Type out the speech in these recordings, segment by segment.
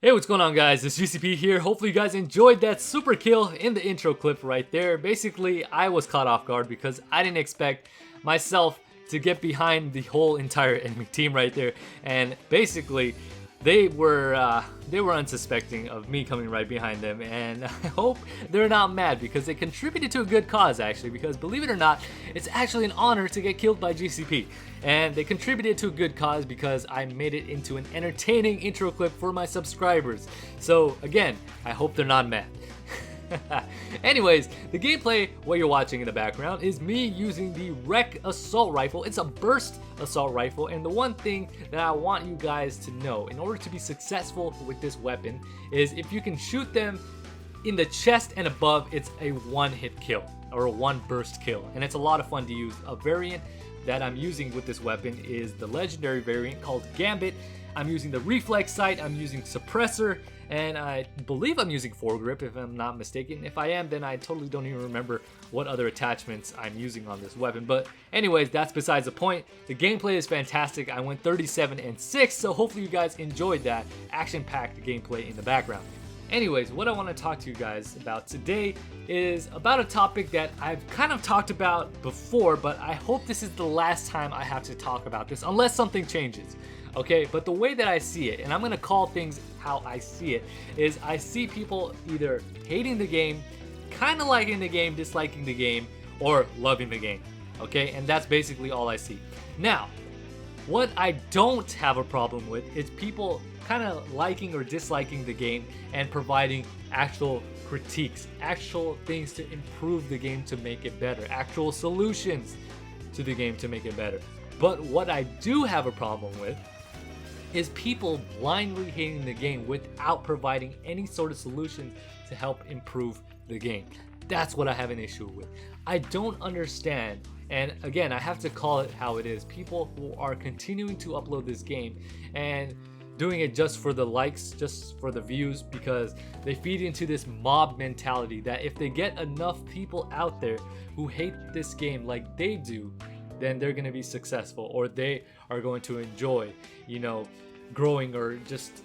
Hey, what's going on, guys? It's GCP here. Hopefully you guys enjoyed that super kill in the intro clip right there. Basically, I was caught off guard because I didn't expect myself to get behind the whole entire enemy team right there. And basically, they were unsuspecting of me coming right behind them, and I hope they're not mad because they contributed to a good cause, actually, because believe it or not, it's actually an honor to get killed by GCP, and they contributed to a good cause because I made it into an entertaining intro clip for my subscribers. So again, I hope they're not mad. Anyways, the gameplay, what you're watching in the background, is me using the Rec Assault Rifle. It's a burst assault rifle, and the one thing that I want you guys to know in order to be successful with this weapon is if you can shoot them in the chest and above, it's a one-hit kill or a one burst kill, and it's a lot of fun to use. A variant that I'm using with this weapon is the legendary variant called Gambit. I'm using the reflex sight, I'm using suppressor, and I believe I'm using foregrip if I'm not mistaken. If I am, then I totally don't even remember what other attachments I'm using on this weapon. But anyways, that's besides the point. The gameplay is fantastic. I went 37-6, so hopefully you guys enjoyed that action-packed gameplay in the background. Anyways, what I want to talk to you guys about today is about a topic that I've kind of talked about before, but I hope this is the last time I have to talk about this, unless something changes. Okay, but the way that I see it, and I'm gonna call things how I see it, is I see people either hating the game, kind of liking the game, disliking the game, or loving the game. Okay, and that's basically all I see. Now, what I don't have a problem with is people kind of liking or disliking the game and providing actual critiques, actual things to improve the game to make it better, actual solutions to the game to make it better. But what I do have a problem with is people blindly hating the game without providing any sort of solution to help improve the game. That's what I have an issue with. I don't understand, and again, I have to call it how it is. People who are continuing to upload this game and doing it just for the likes, just for the views, because they feed into this mob mentality that if they get enough people out there who hate this game like they do, then they're going to be successful, or they are going to enjoy, you know, growing, or just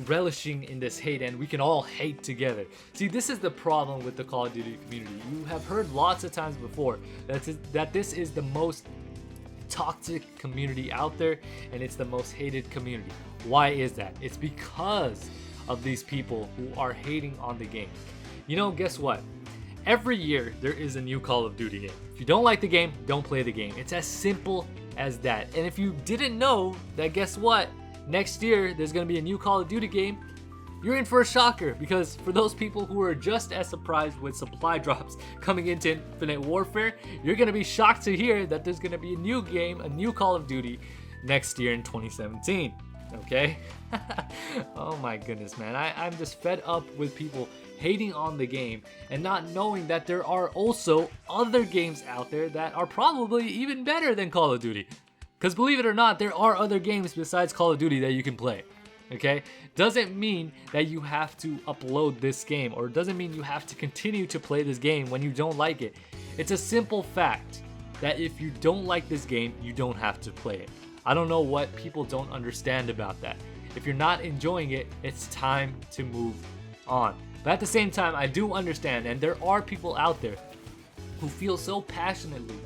relishing in this hate, and we can all hate together. See, this is the problem with the Call of Duty community. You have heard lots of times before that this is the most toxic community out there, and it's the most hated community. Why is that? It's because of these people who are hating on the game. You know, guess what? Every year there is a new Call of Duty game. If you don't like the game, don't play the game. It's as simple as that. And if you didn't know that, guess what? Next year there's going to be a new Call of Duty game. You're in for a shocker, because for those people who are just as surprised with supply drops coming into Infinite Warfare, you're going to be shocked to hear that there's going to be a new game, a new Call of Duty next year in 2017. Okay? Oh my goodness, man. I'm just fed up with people hating on the game and not knowing that there are also other games out there that are probably even better than Call of Duty. Because believe it or not, there are other games besides Call of Duty that you can play. Okay? Doesn't mean that you have to upload this game, or doesn't mean you have to continue to play this game when you don't like it. It's a simple fact that if you don't like this game, you don't have to play it. I don't know what people don't understand about that. If you're not enjoying it, it's time to move on. But at the same time, I do understand, and there are people out there who feel so passionately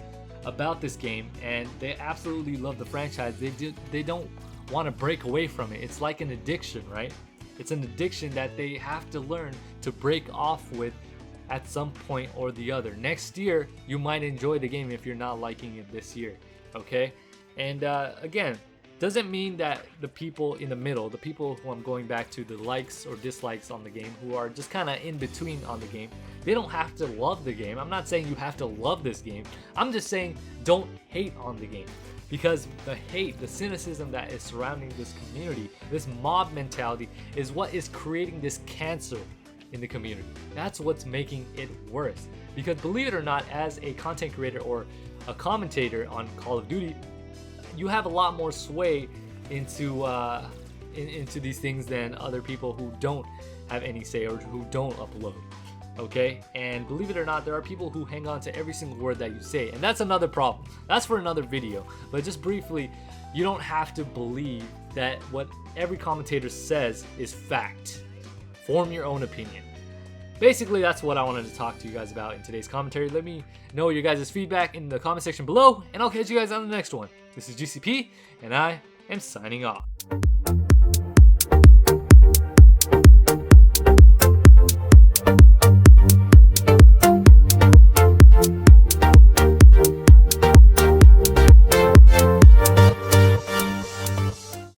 about this game, and they absolutely love the franchise. They don't want to break away from it. It's like an addiction, right? It's an addiction that they have to learn to break off with at some point or the other. Next year, you might enjoy the game if you're not liking it this year, okay? And again, doesn't mean that the people in the middle, the people who I'm going back to, the likes or dislikes on the game, who are just kind of in between on the game, they don't have to love the game. I'm not saying you have to love this game. I'm just saying don't hate on the game. Because the hate, the cynicism that is surrounding this community, this mob mentality, is what is creating this cancer in the community. That's what's making it worse. Because believe it or not, as a content creator or a commentator on Call of Duty, you have a lot more sway into these things than other people who don't have any say or who don't upload. okay? And believe it or not, there are people who hang on to every single word that you say, and that's another problem. That's for another video. But just briefly, you don't have to believe that what every commentator says is fact. Form your own opinion. Basically, that's what I wanted to talk to you guys about in today's commentary. Let me know your guys' feedback in the comment section below, and I'll catch you guys on the next one. This is GCP, and I am signing off.